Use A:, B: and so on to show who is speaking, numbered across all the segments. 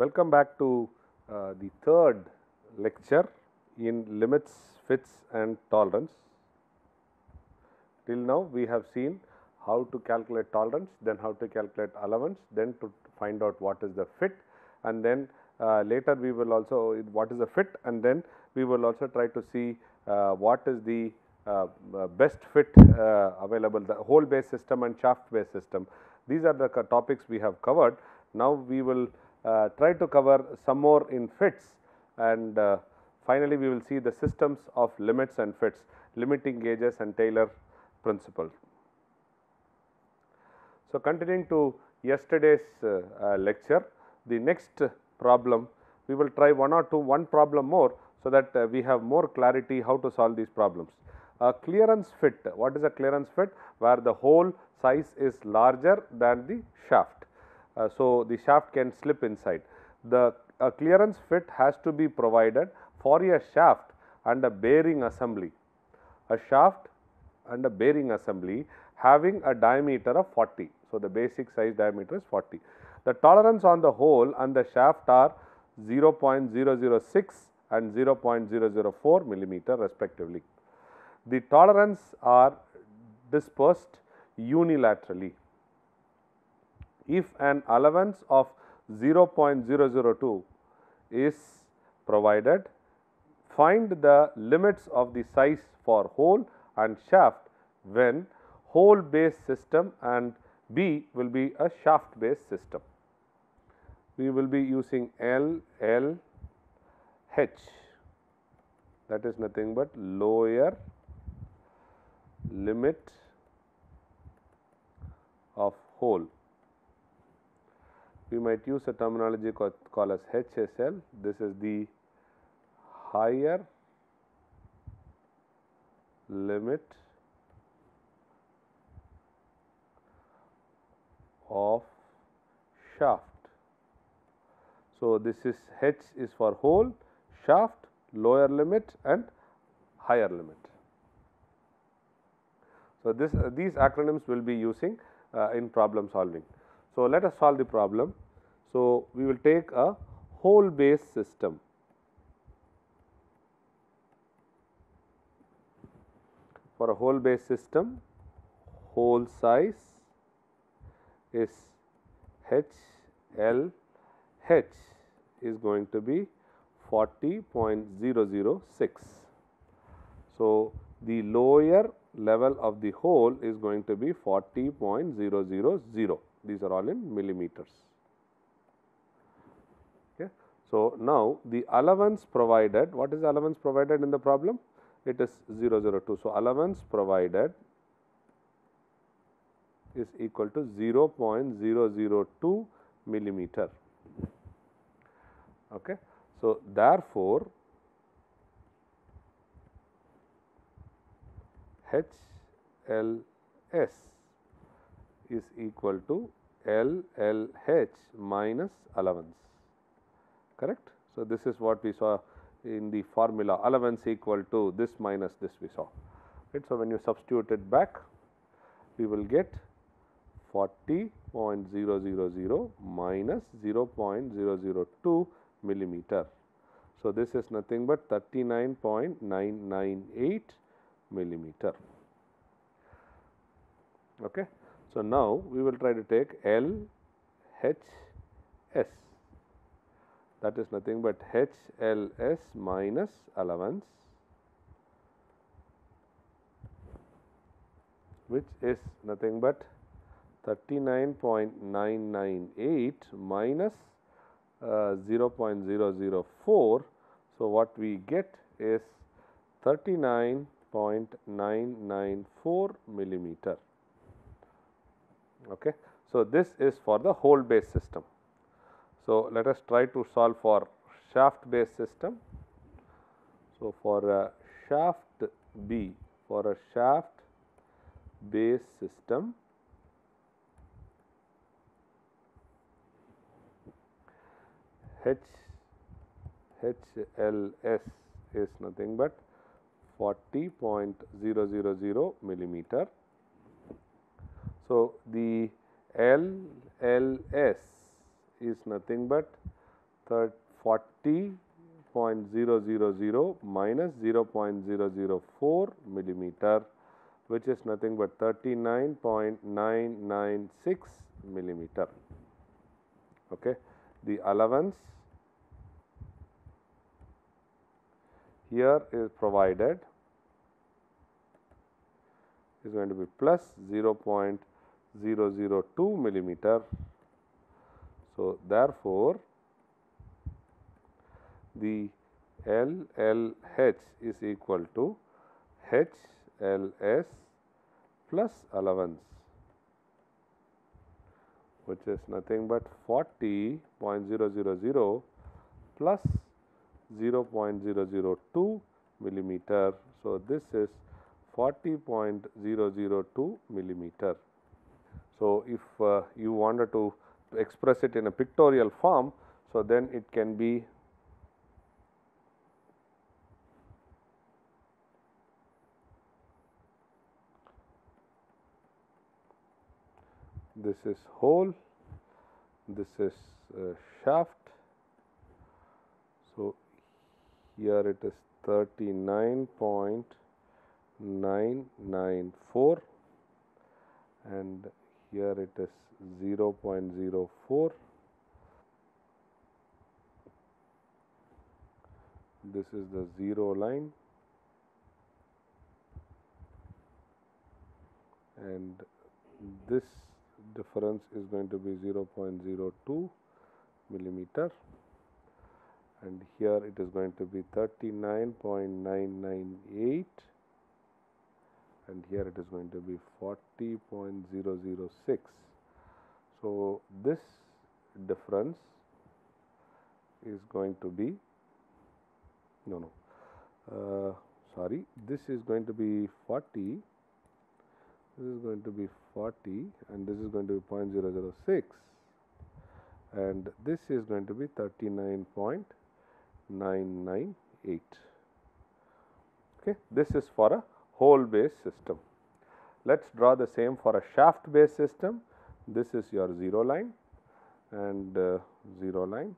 A: Welcome back to the third lecture in limits, fits and tolerance. Till now we have seen how to calculate tolerance, then how to calculate allowance, then to find out what is the fit, and then later we will also what is the fit, and then we will also try to see what is the best fit available, the hole based system and shaft based system. These are the topics we have covered. Now we will try to cover some more in fits, and finally we will see the systems of limits and fits, limiting gauges and Taylor principle. So, continuing to yesterday's lecture, the next problem we will try one problem more, so that we have more clarity how to solve these problems. A clearance fit. What is a clearance fit? Where the hole size is larger than the shaft. So, the shaft can slip inside. The clearance fit has to be provided for a shaft and a bearing assembly. A shaft and a bearing assembly having a diameter of 40. So, the basic size diameter is 40. The tolerance on the hole and the shaft are 0.006 and 0.004 millimeter respectively. The tolerance are dispersed unilaterally. If an allowance of 0.002 is provided, find the limits of the size for hole and shaft when hole based system and B will be a shaft based system. We will be using L, L, H, that is nothing but lower limit of hole. We might use a terminology called as HSL. This is the higher limit of shaft. So, this is H is for hole, shaft, lower limit and higher limit. So, these acronyms will be using in problem solving. So, let us solve the problem. So, we will take a hole based system. For a hole based system, hole size is HL, H is going to be 40.006. So, the lower level of the hole is going to be 40.000. These are all in millimeters. Okay. So, now the allowance provided, what is the allowance provided in the problem? It is 002. So, allowance provided is equal to 0.002 millimeter. Okay. So, therefore, HLS is equal to LLH minus allowance, correct. So, this is what we saw in the formula, allowance equal to this minus this we saw, right. So, when you substitute it back, we will get 40.000 minus 0.002 millimeter. So, this is nothing but 39.998 millimeter. Okay. So, now we will try to take LHS, that is nothing but HLS minus allowance, which is nothing but 39.998 minus 0.004. So, what we get is 39.994 millimeter. Okay. So, this is for the hole based system. So, let us try to solve for shaft based system. So, for a shaft B, for a shaft based system, HLS is nothing but 40.000 millimeter. So, the LLS is nothing but 40.000 minus 0.004 millimeter, which is nothing but 39.996 millimeter. Okay. The allowance here is provided is going to be plus 0.002 millimeter. So, therefore, the LLH is equal to HLS plus allowance, which is nothing but 40.000 plus 0.002 millimeter. So, this is 40.002 millimeter. So, if you wanted to express it in a pictorial form, so then it can be this is hole, this is shaft. So, here it is 39.994 and here it is 0.04. This is the 0 line and this difference is going to be 0.02 millimeter and here it is going to be 39.998 and here it is going to be 40.006. So, this difference is going to be sorry, this is going to be 40, this is going to be 40 and this is going to be 0.006 and this is going to be 39.998. Okay. This is for a hole based system. Let us draw the same for a shaft based system. This is your 0 line and 0 line.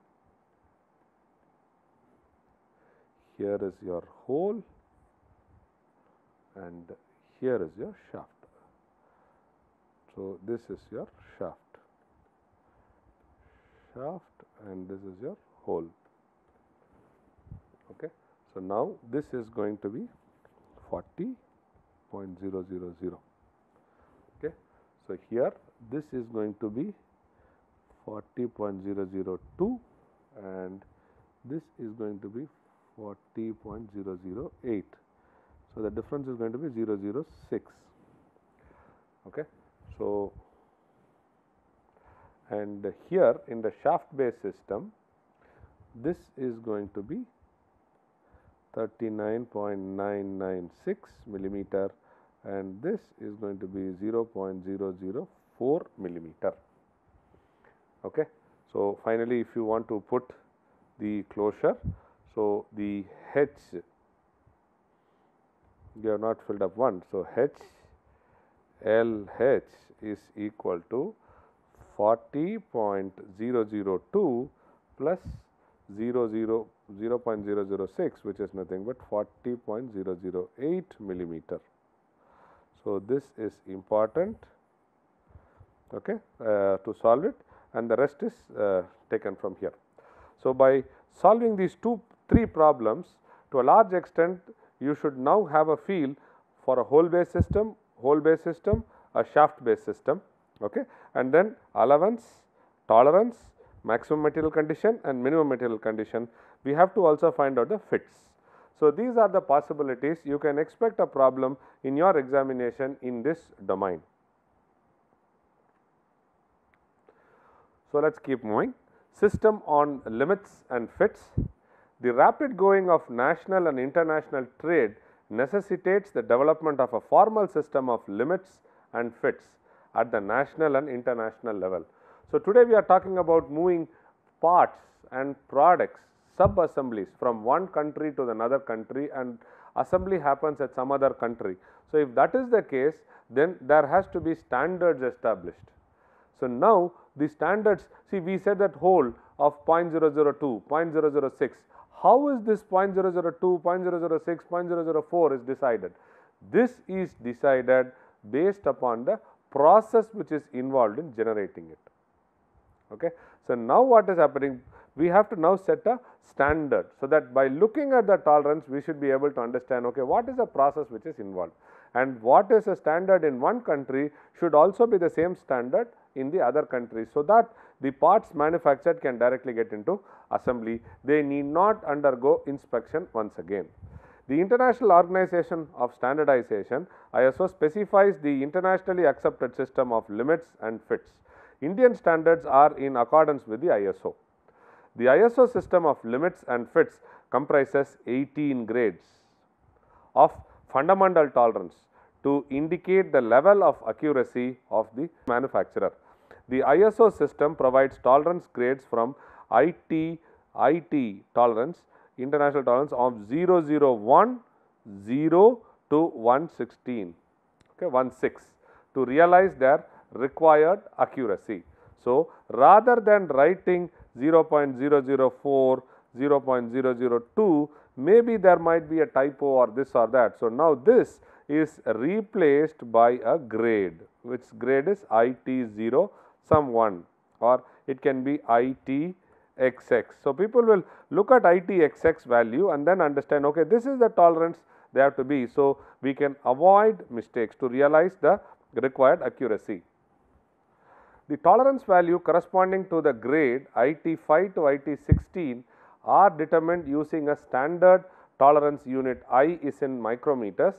A: Here is your hole and here is your shaft. So, this is your shaft and this is your hole. Okay. So, now this is going to be 40.000. Okay. So, here this is going to be 40.002 and this is going to be 40.008. So, the difference is going to be 006. Okay. So, and here in the shaft based system, this is going to be 39.996 millimeter and this is going to be 0.004 millimeter. Okay. So, finally, if you want to put the closure, so the H, you have not filled up one. So, HLH is equal to 40.002 plus 0.006, which is nothing but 40.008 millimeter. So, this is important, okay, to solve it and the rest is taken from here. So, by solving these 3 problems, to a large extent you should now have a feel for a hole based system, a shaft based system, okay, and then allowance, tolerance, maximum material condition and minimum material condition. We have to also find out the fits. So, these are the possibilities. You can expect a problem in your examination in this domain. So, let us keep moving. System on limits and fits. The rapid going of national and international trade necessitates the development of a formal system of limits and fits at the national and international level. So, today we are talking about moving parts and products, sub-assemblies from one country to another country and assembly happens at some other country. So, if that is the case, then there has to be standards established. So, now the standards, see we said that hole, of 0.002, 0.006. How is this 0.002, 0.006, 0.004 is decided? This is decided based upon the process which is involved in generating it. Okay. So, now what is happening? We have to now set a standard, so that by looking at the tolerance we should be able to understand, okay, what is the process which is involved, and what is a standard in one country should also be the same standard in the other countries, so that the parts manufactured can directly get into assembly. They need not undergo inspection once again. The International Organization of Standardization, ISO, specifies the internationally accepted system of limits and fits. Indian standards are in accordance with the ISO. The ISO system of limits and fits comprises 18 grades of fundamental tolerance to indicate the level of accuracy of the manufacturer. The ISO system provides tolerance grades from IT tolerance, international tolerance of 001, 0 to 116, okay, 16, to realize their required accuracy. So, rather than writing 0.004, 0.002, maybe there might be a typo or this or that. So, now this is replaced by a grade, which grade is IT0 some 1, or it can be ITXX. So, people will look at ITXX value and then understand, okay, this is the tolerance they have to be. So, we can avoid mistakes to realize the required accuracy. The tolerance value corresponding to the grade IT5 to IT16 are determined using a standard tolerance unit. I is in micrometers,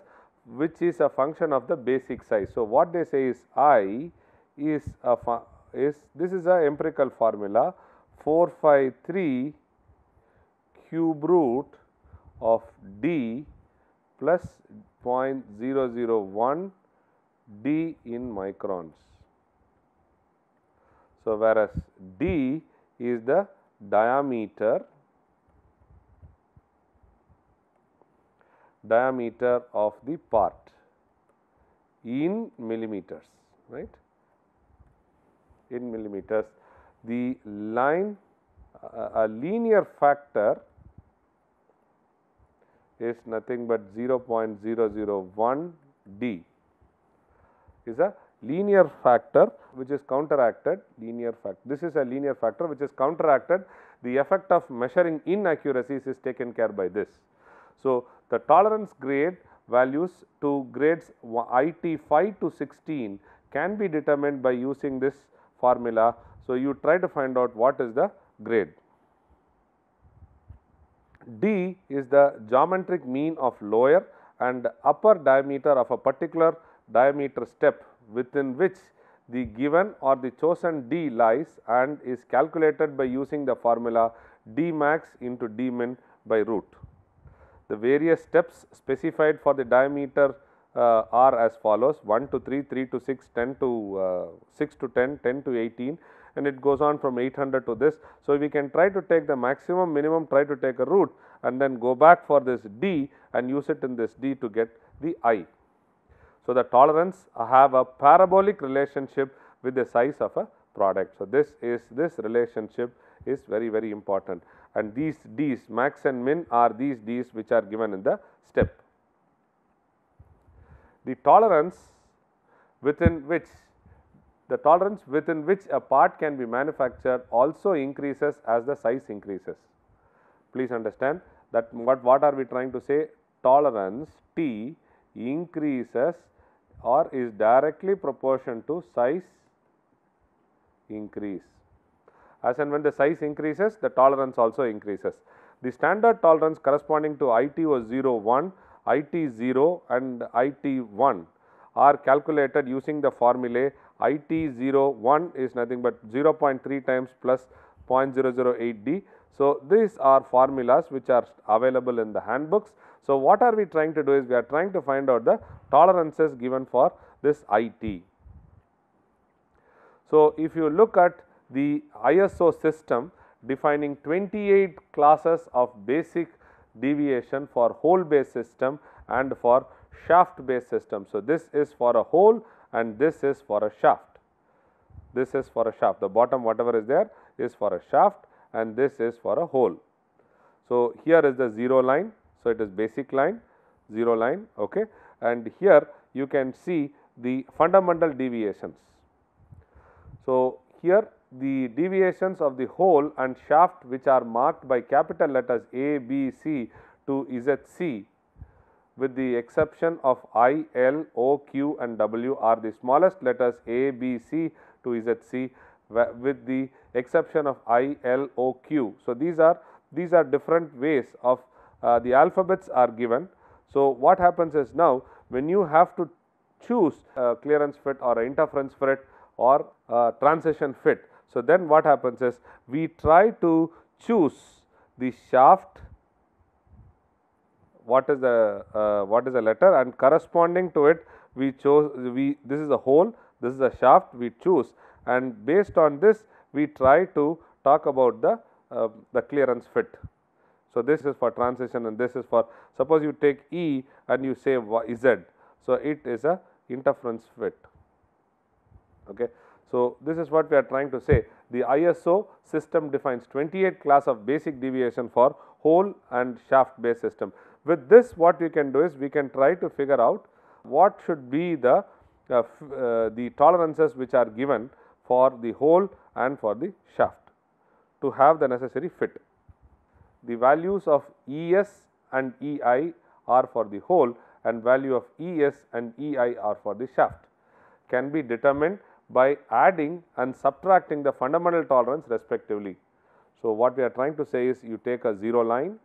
A: which is a function of the basic size. So, what they say is I is this is a empirical formula 453 cube root of D plus 0.001 D in microns. So, whereas D is the diameter of the part in millimeters, right, in millimeters. The line a linear factor is nothing but 0.001 D is a linear factor which is counteracted, this is a linear factor which is counteracted. The effect of measuring inaccuracies is taken care by this. So, the tolerance grade values to grades IT5 to 16 can be determined by using this formula. So, you try to find out what is the grade. D is the geometric mean of lower and upper diameter of a particular diameter step within which the given or the chosen D lies, and is calculated by using the formula D max into D min by root. The various steps specified for the diameter are as follows: 1 to 3, 3 to 6, 10 to 6 to 10, 10 to 18, and it goes on from 800 to this. So, we can try to take the maximum, minimum, try to take a root and then go back for this D and use it in this D to get the I. So, the tolerance have a parabolic relationship with the size of a product. So, this relationship is very, very important, and these D's max and min are these D's which are given in the step. The tolerance within which a part can be manufactured also increases as the size increases. Please understand that what are we trying to say? Tolerance T increases or is directly proportional to size increase. As and when the size increases, the tolerance also increases. The standard tolerance corresponding to IT was 0, 1, IT 0 and IT 1 are calculated using the formulae. IT 0, 1 is nothing but 0.3 times plus 0.008 D. So, these are formulas which are available in the handbooks. So, what are we trying to do is we are trying to find out the tolerances given for this IT. So, if you look at the ISO system defining 28 classes of basic deviation for hole based system and for shaft based system. So, this is for a hole and this is for a shaft. This is for a shaft. The bottom whatever is there is for a shaft and this is for a hole. So, here is the 0 line. So, it is basic line, 0 line, okay, and here you can see the fundamental deviations. So, here the deviations of the hole and shaft which are marked by capital letters A, B, C to ZC, with the exception of I, L, O, Q and W, are the smallest letters A, B, C to ZC, with the exception of I, L, O, Q. So, these are different ways of the alphabets are given. So, what happens is, now when you have to choose a clearance fit or interference fit or transition fit. So, then what happens is, we try to choose the shaft, what is the letter, and corresponding to it we chose, this is a hole, this is a shaft we choose, and based on this we try to talk about the clearance fit. So, this is for transition and this is for, suppose you take E and you say Z. So, it is a interference fit. Okay. So, this is what we are trying to say. The ISO system defines 28 class of basic deviation for hole and shaft based system. With this, what we can do is, we can try to figure out what should be the tolerances which are given for the hole and for the shaft to have the necessary fit. The values of ES and EI are for the hole and value of ES and EI are for the shaft, can be determined by adding and subtracting the fundamental tolerance respectively. So, what we are trying to say is, you take a 0 line,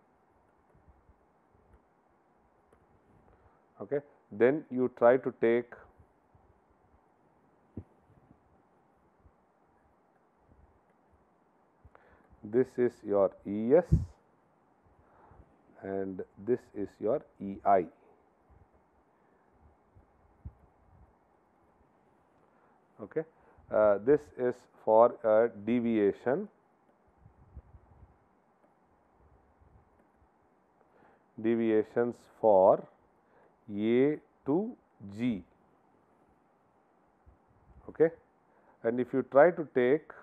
A: okay, then you try to take this is your ES and this is your EI. Okay. This is for a deviations for A to G. Okay. And if you try to take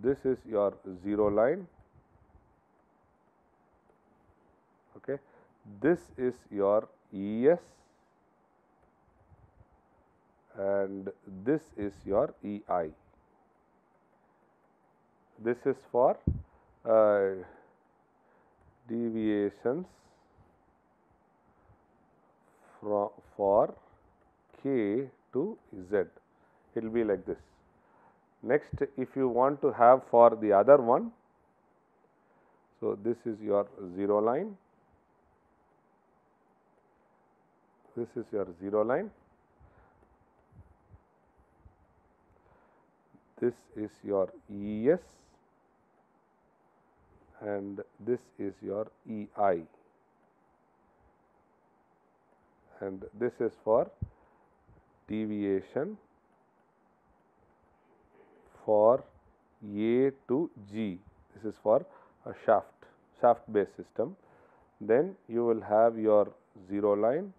A: this is your 0 line, okay, this is your ES and this is your EI. This is for deviations for K to Z. It will be like this. Next, if you want to have for the other one, so this is your 0 line, this is your 0 line, this is your ES and this is your EI, and this is for deviation for A to G. This is for a shaft based system. Then you will have your 0 line,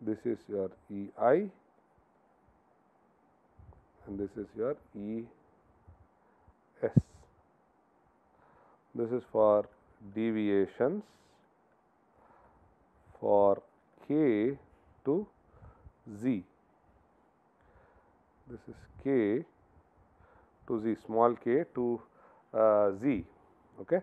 A: this is your EI and this is your ES. This is for deviations for K to Z. This is K to Z, small k to Z. Okay.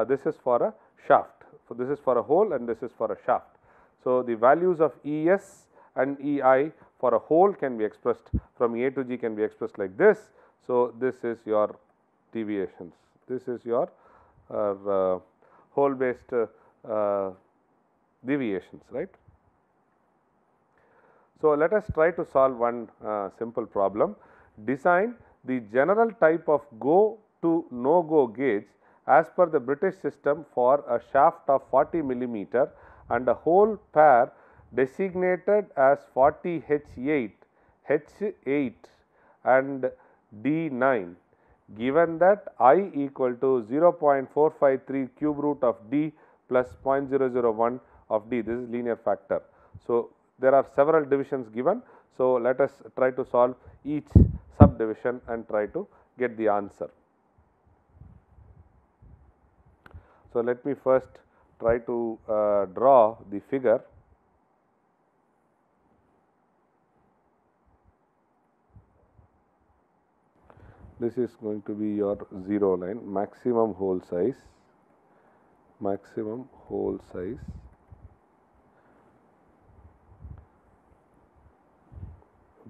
A: This is for a shaft. So, this is for a hole and this is for a shaft. So, the values of ES and EI for a hole can be expressed from A to G, can be expressed like this. So, this is your deviations. This is your hole based deviations, right. So, let us try to solve one simple problem. Design the general type of go to no go gauge as per the British system for a shaft of 40 millimeter and a hole pair designated as 40 H8, H8 and D9 given that I equal to 0.453 cube root of D plus 0.001 of D, this is linear factor. So, there are several divisions given. So, let us try to solve each subdivision and try to get the answer. So, let me first try to draw the figure. This is going to be your 0 line, maximum hole size, maximum hole size.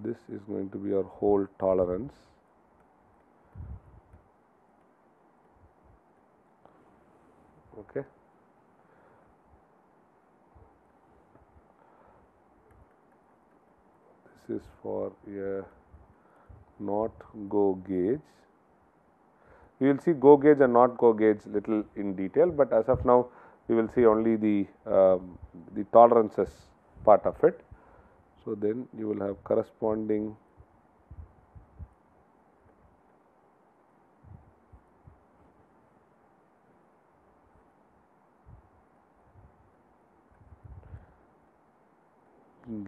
A: This is going to be your hole tolerance. Okay. This is for a not go gauge. We will see go gauge and not go gauge little in detail, but as of now we will see only the tolerances part of it. So, then you will have corresponding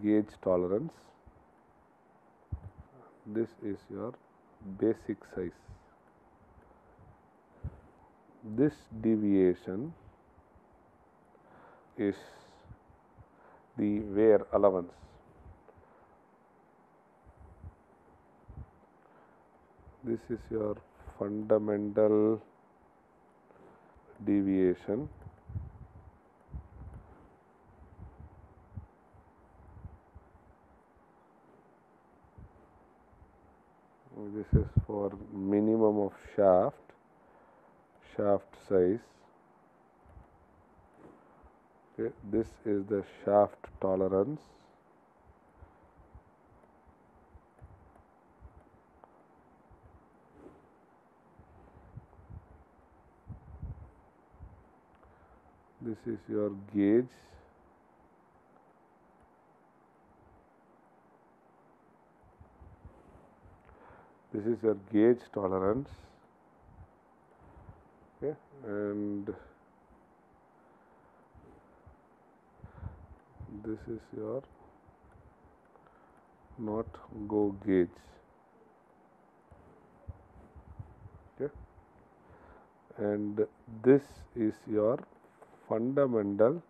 A: gauge tolerance. This is your basic size. This deviation is the wear allowance. This is your fundamental deviation. This is for minimum of shaft size. Okay. This is the shaft tolerance. This is your gauge. This is your gauge tolerance. Okay. And this is your not go gauge. Okay. And this is your fundamental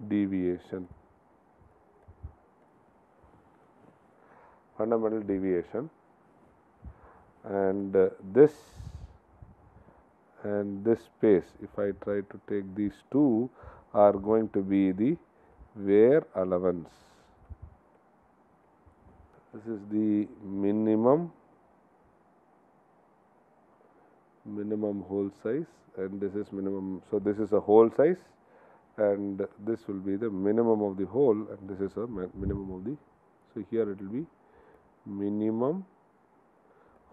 A: deviation. Fundamental deviation, and this and this space, if I try to take these two, are going to be the wear allowance. This is the minimum hole size, and this is minimum. So, this is a hole size, and this will be the minimum of the hole, and this is a minimum of the. So, here it will be minimum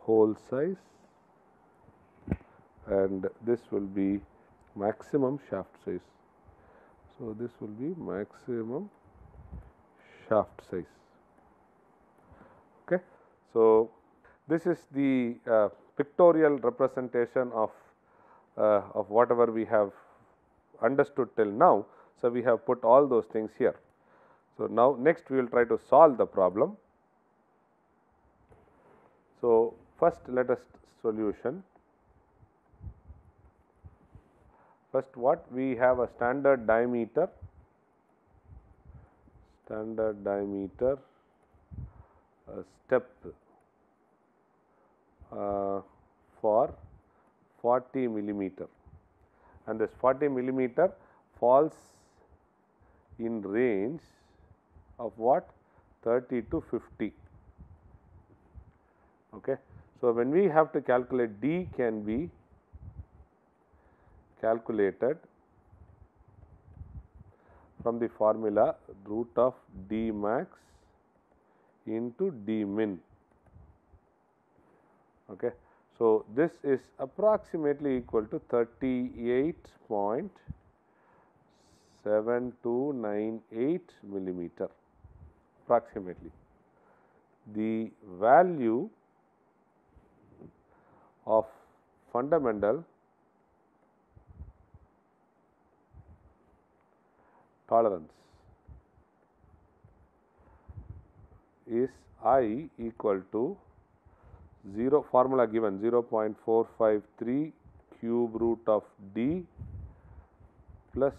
A: hole size, and this will be maximum shaft size. So, this will be maximum shaft size. Okay. So, this is the pictorial representation of whatever we have understood till now. So, we have put all those things here. So, now next we will try to solve the problem. So, first let us solution. First, what we have a standard diameter step for 40 millimeter, and this 40 millimeter falls in range of what? 30 to 50. Okay. So, when we have to calculate D, can be calculated from the formula root of D max into D min. Okay. So, this is approximately equal to 38.7298 millimeter approximately. The value of fundamental tolerance is I equal to 0, formula given 0.453 cube root of d plus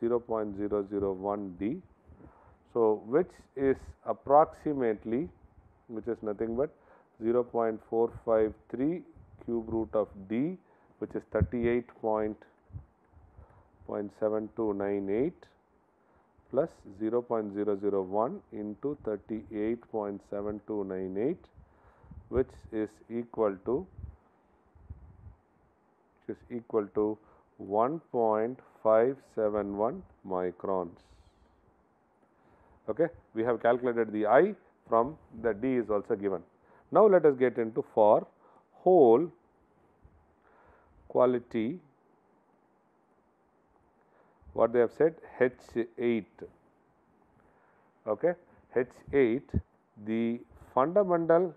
A: 0.001 d. So, which is approximately, which is nothing but 0.453 cube root of d, which is 38.7298 plus 0.001 into 38.7298, which is equal to 1.571 microns. Okay, we have calculated the I from the D is also given. Now let us get into for hole quality, what they have said, H8. Okay, H8, the fundamental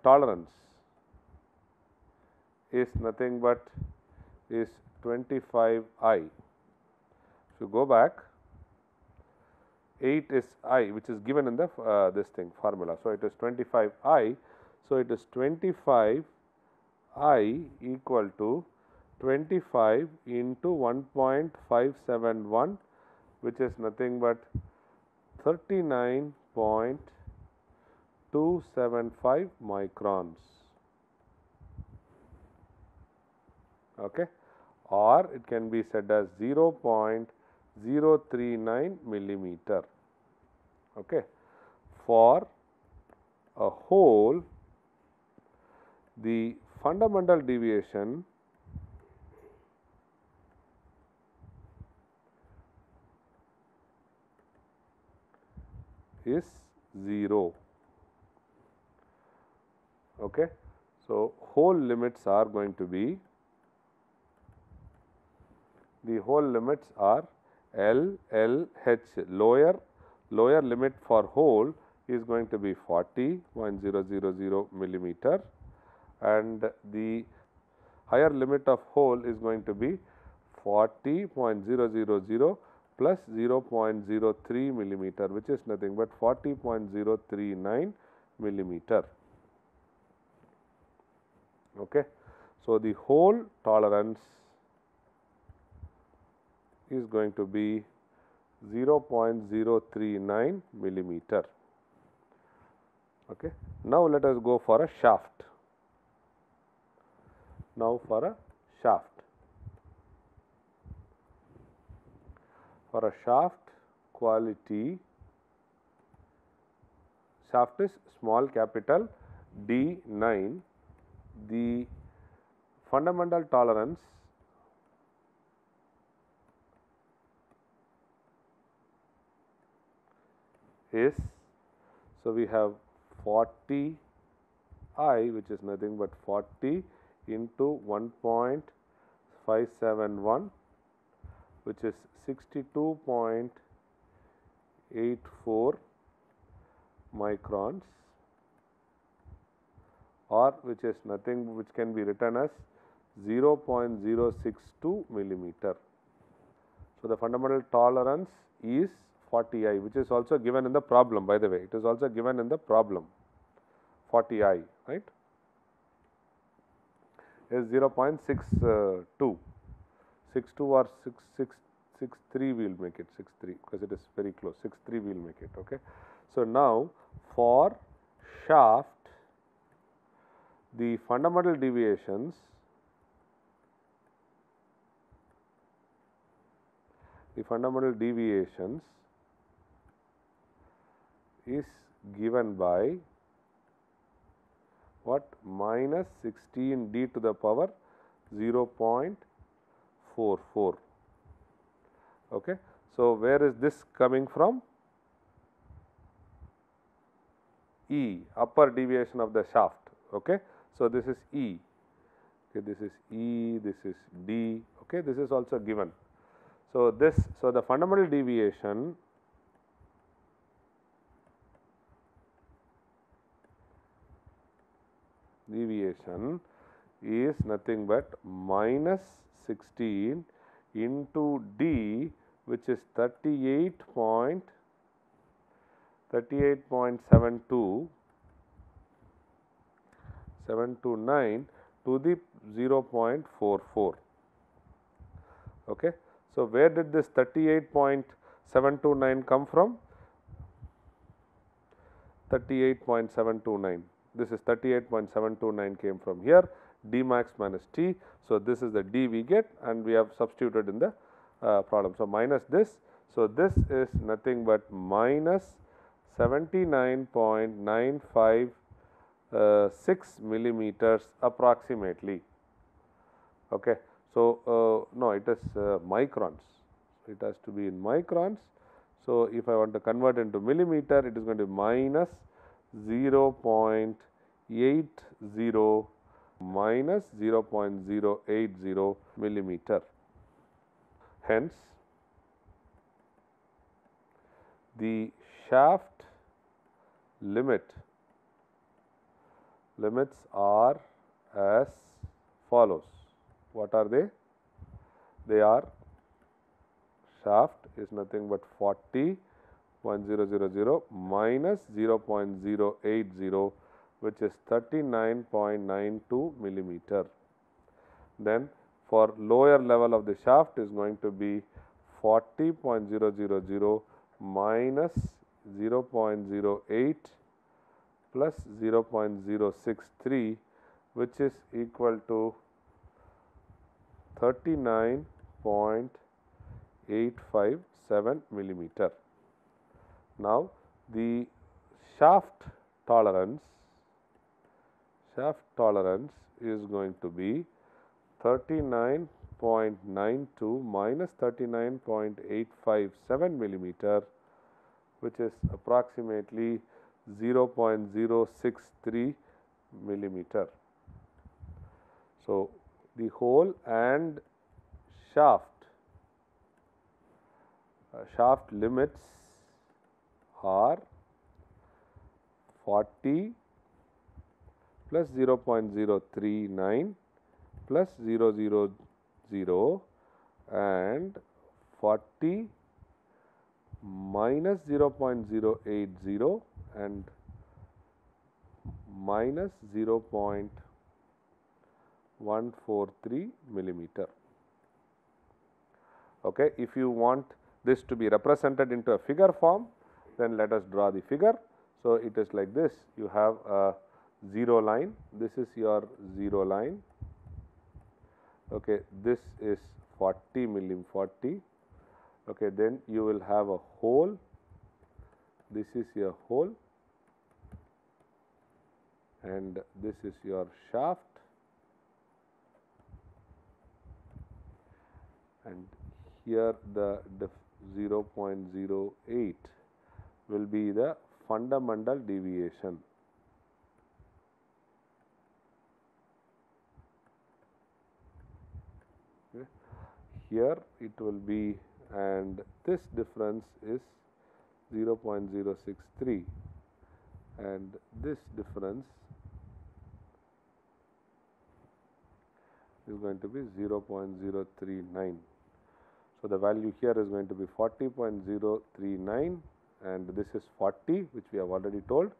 A: tolerance is nothing but is 25I. If you go back, 8 is I, which is given in the this thing formula. So, it is 25I. So, it is 25I equal to 25 into 1.571, which is nothing but 39.275 microns. Okay, or it can be said as 0.039 millimeter. Okay, for a hole, the fundamental deviation is 0. Okay, so hole limits are going to be, the hole limits are L, L, H. Lower limit for hole is going to be 40.000 millimeter, and the higher limit of hole is going to be 40.000 plus 0.03 millimeter, which is nothing but 40.039 millimeter. Okay. So, the hole tolerance is going to be 0.039 millimeter. Okay. Now, let us go for a shaft. Now, for a shaft. For a shaft quality, shaft is small capital D9, the fundamental tolerance is, so we have 40 I, which is nothing but 40 into 1.571, which is 62.84 microns, or which is nothing, which can be written as 0.062 millimeter. So, the fundamental tolerance is 40I, which is also given in the problem, by the way. It is also given in the problem, 40I, right, is 0.62, 62 or 63 we will make it 63, because it is very close, 63 we will make it. Okay. So, now for shaft, the fundamental deviations is given by what, minus 16 d to the power 0.44. Okay. So, where is this coming from? E, upper deviation of the shaft. Okay. So, this is E, okay, this is E, this is D, okay, this is also given. So, the fundamental deviation deviation is nothing but minus 16 into D, which is 38.729 to the 0.44. Okay. So, where did this 38.729 come from? 38.729. This is 38.729 came from here, D max minus T. So, this is the D we get, and we have substituted in the problem. So, minus this. So, this is nothing but minus 79.956 millimeters approximately. Okay. So, no, it is microns. It has to be in microns. So, if I want to convert into millimeter, it is going to be minus 0.80 minus 0.080 millimeter. Hence, the shaft limits are as follows. What are they? They are, shaft is nothing but 40.000 minus 0.080, which is 39.92 millimeter. Then for lower level of the shaft is going to be 40.000 minus 0.08 plus 0.063, which is equal to 39.857 millimeter. Now, the shaft tolerance is going to be 39.92 minus 39.857 millimeter, which is approximately 0.063 millimeter. So, the hole and shaft limits are 40 plus 0.039 plus 000 and 40 minus 0.080 and minus 0.143 millimeter. Okay. If you want this to be represented into a figure form, then let us draw the figure. So, it is like this. You have a 0 line, this is your 0 line. Okay. This is 40 millimeter 40. Okay. Then you will have a hole, this is your hole, and this is your shaft, and here the 0.08 will be the fundamental deviation. Okay. Here it will be, and this difference is 0.063 and this difference is going to be 0.039. So, the value here is going to be 40.039 and this is 40, which we have already told,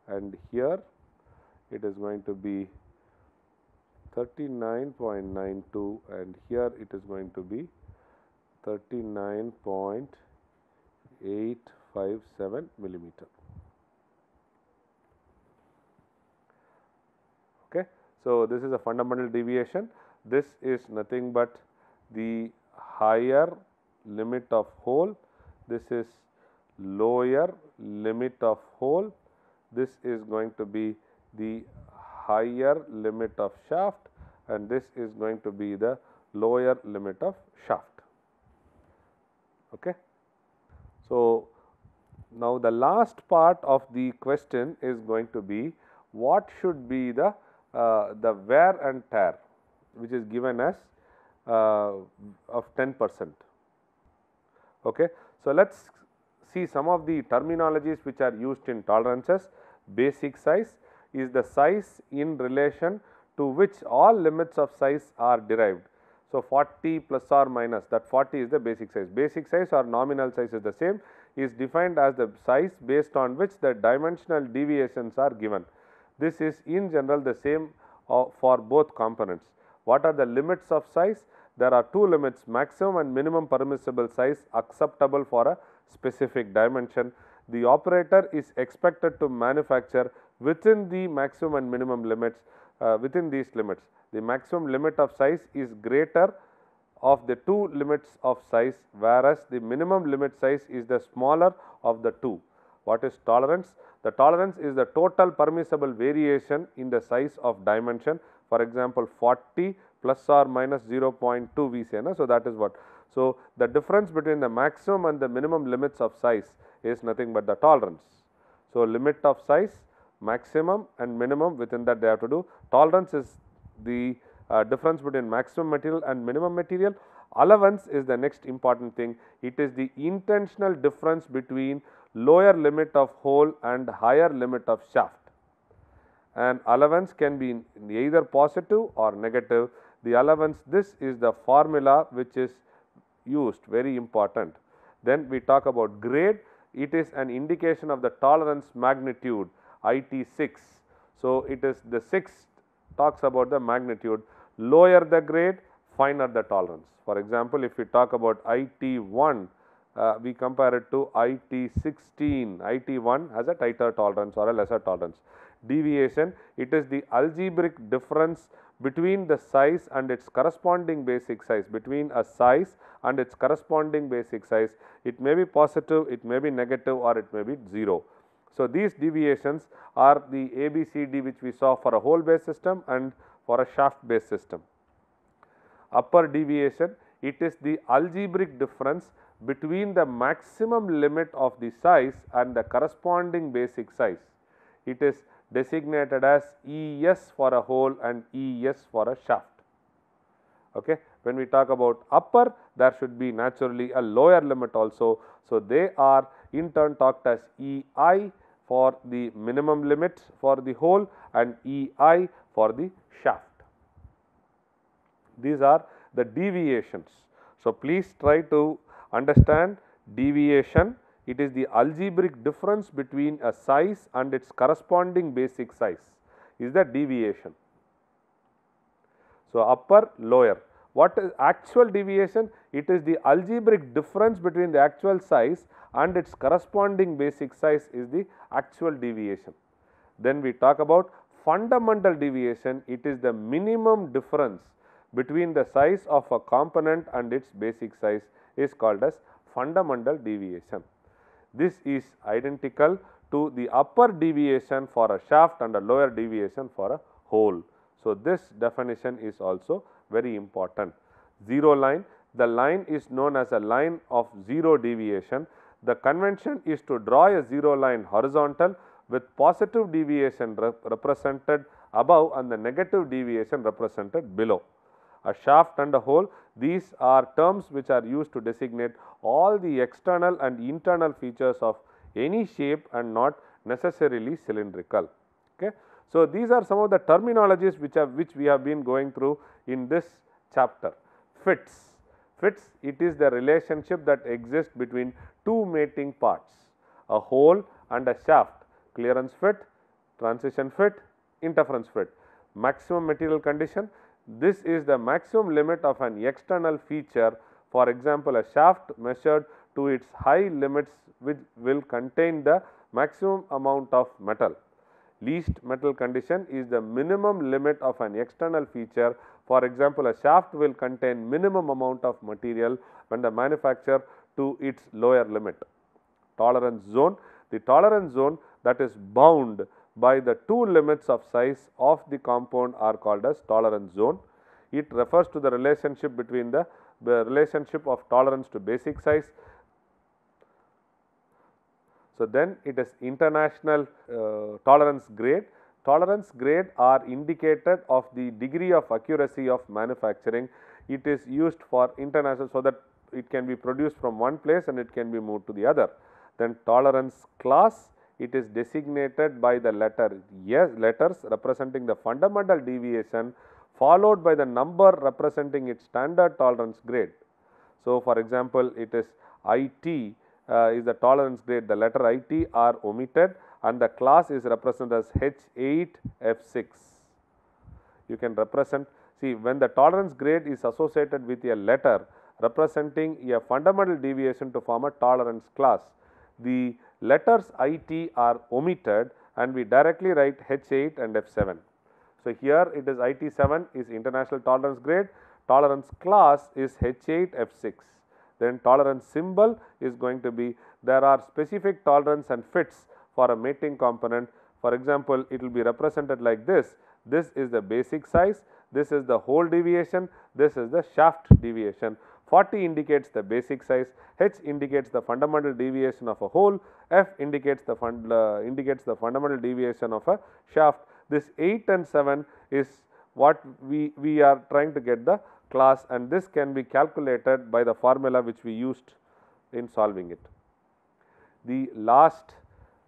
A: and here it is going to be 39.92 and here it is going to be 39.857 millimeter. Okay. So, this is a fundamental deviation. This is nothing but the higher limit of hole, this is lower limit of hole, this is going to be the higher limit of shaft and this is going to be the lower limit of shaft. Okay. So, now the last part of the question is going to be what should be the wear and tear, which is given as of 10%. Okay. So, let us see some of the terminologies which are used in tolerances. Basic size, is the size in relation to which all limits of size are derived. So, 40 plus or minus, that 40 is the basic size. Basic size or nominal size is the same, is defined as the size based on which the dimensional deviations are given. This is in general the same for both components. What are the limits of size? There are two limits, maximum and minimum permissible size acceptable for a specific dimension. The operator is expected to manufacture within the maximum and minimum limits. Within these limits, the maximum limit of size is greater of the two limits of size, whereas the minimum limit size is the smaller of the two. What is tolerance? The tolerance is the total permissible variation in the size of dimension. For example, 40 plus or minus 0.2 we say, no? So, that is what. So, the difference between the maximum and the minimum limits of size is nothing but the tolerance. So, limit of size, maximum and minimum, within that they have to do. Tolerance is the difference between maximum material and minimum material. Allowance is the next important thing. It is the intentional difference between lower limit of hole and higher limit of shaft. And allowance can be either positive or negative. The allowance, this is the formula which is used, very important. Then we talk about grade. It is an indication of the tolerance magnitude, IT6. So, it is the 6 talks about the magnitude. Lower the grade, finer the tolerance. For example, if we talk about IT1, we compare it to IT16. IT1 has a tighter tolerance or a lesser tolerance. Deviation, it is the algebraic difference between the size and its corresponding basic size, between a size and its corresponding basic size. It may be positive, it may be negative, or it may be 0. So, these deviations are the ABCD which we saw for a hole based system and for a shaft based system. Upper deviation, it is the algebraic difference between the maximum limit of the size and the corresponding basic size. It is designated as ES for a hole and ES for a shaft. Okay. When we talk about upper, there should be naturally a lower limit also. So, they are in turn talked as EI for the minimum limit for the hole and EI for the shaft. These are the deviations. So, please try to understand deviation. It is the algebraic difference between a size and its corresponding basic size is the deviation. So, upper, lower. What is actual deviation? It is the algebraic difference between the actual size and its corresponding basic size is the actual deviation. Then we talk about fundamental deviation. It is the minimum difference between the size of a component and its basic size is called as fundamental deviation. This is identical to the upper deviation for a shaft and a lower deviation for a hole. So, this definition is also very important. Zero line, the line is known as a line of zero deviation. The convention is to draw a zero line horizontal with positive deviation represented above and the negative deviation represented below. A shaft and a hole, these are terms which are used to designate all the external and internal features of any shape and not necessarily cylindrical. Okay. So, these are some of the terminologies which we have been going through in this chapter. Fits. Fits, it is the relationship that exists between two mating parts, a hole and a shaft. Clearance fit, transition fit, interference fit. Maximum material condition, this is the maximum limit of an external feature. For example, a shaft measured to its high limits which will contain the maximum amount of metal. Least metal condition is the minimum limit of an external feature. For example, a shaft will contain minimum amount of material when the manufacture to its lower limit. Tolerance zone, the tolerance zone that is bound by the two limits of size of the compound are called as tolerance zone. It refers to the relationship between the relationship of tolerance to basic size. So, then it is international tolerance grade. Tolerance grade are indicated of the degree of accuracy of manufacturing. It is used for international, so that it can be produced from one place and it can be moved to the other. Then tolerance class, it is designated by the letters representing the fundamental deviation followed by the number representing its standard tolerance grade. So, for example, it is IT is the tolerance grade, the letter IT are omitted and the class is represented as H8F6. You can represent, see, when the tolerance grade is associated with a letter representing a fundamental deviation to form a tolerance class, the letters IT are omitted and we directly write H8 and F7. So, here it is IT7 is international tolerance grade, tolerance class is H8F6. Then tolerance symbol is going to be, there are specific tolerance and fits for a mating component. For example, it will be represented like this. This is the basic size, this is the hole deviation, this is the shaft deviation. 40 indicates the basic size, H indicates the fundamental deviation of a hole, F indicates the fundamental deviation of a shaft. This 8 and 7 is what we are trying to get the class, and this can be calculated by the formula which we used in solving it. The last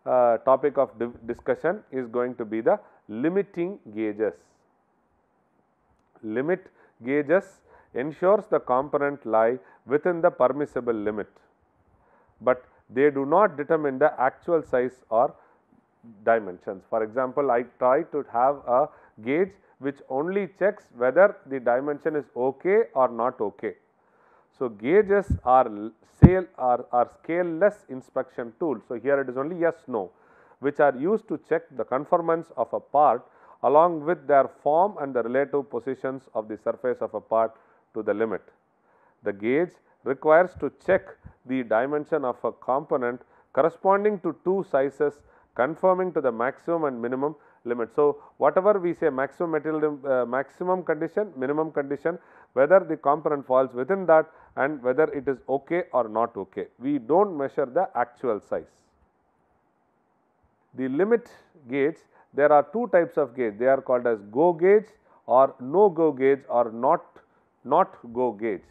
A: topic of discussion is going to be the limiting gauges. Limit gauges ensures the component lie within the permissible limit, but they do not determine the actual size or dimensions. For example, I try to have a gauge which only checks whether the dimension is okay or not okay. So, gauges are scale-less inspection tools. So, here it is only yes, no, which are used to check the conformance of a part along with their form and the relative positions of the surface of a part to the limit. The gauge requires to check the dimension of a component corresponding to two sizes conforming to the maximum and minimum limit. So, whatever we say maximum material maximum condition, minimum condition, whether the component falls within that and whether it is okay or not okay. We do not measure the actual size. The limit gauge, there are two types of gauge, they are called as go gauge or no go gauge or not go gauge.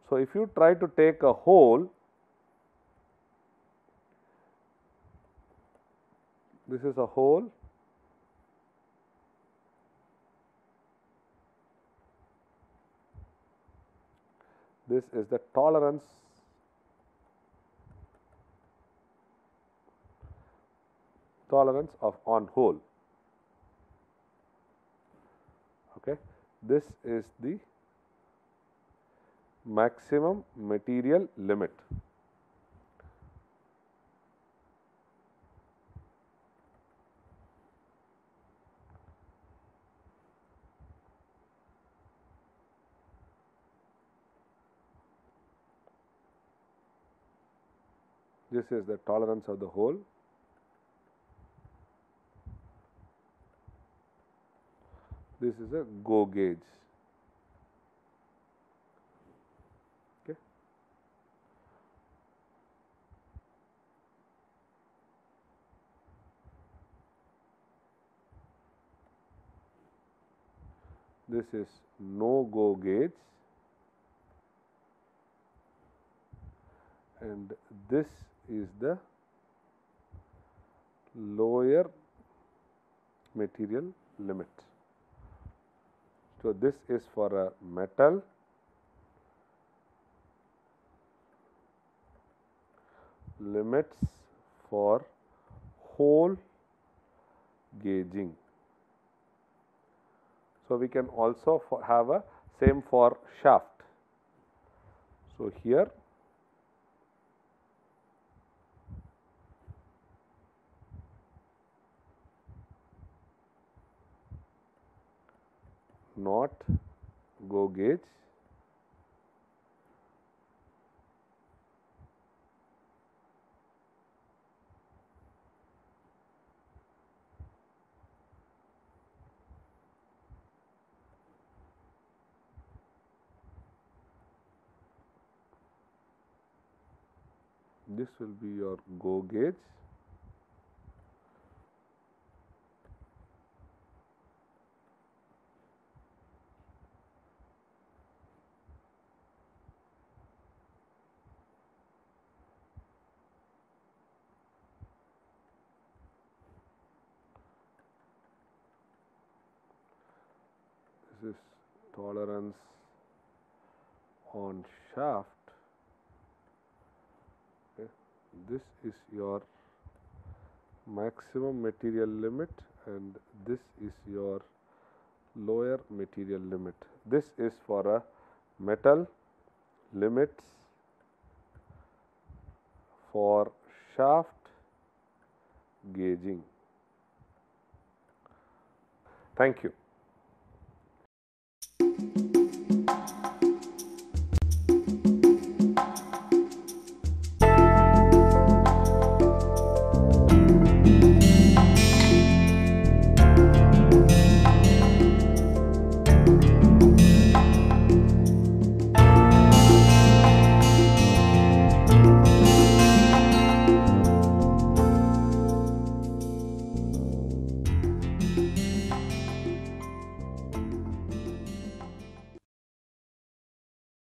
A: So, if you try to take a hole, this is a hole, this is the tolerance of on hole. Okay. This is the maximum material limit. This is the tolerance of the hole. This is a go gauge. Okay. This is no go gauge, and this is the lower material limit. So, this is for a metal, limits for hole gauging. So, we can also have a same for shaft. So, here not go gauge, this will be your go gauge. is tolerance on shaft, okay. This is your maximum material limit and this is your lower material limit. This is for a metal limits for shaft gauging. Thank you.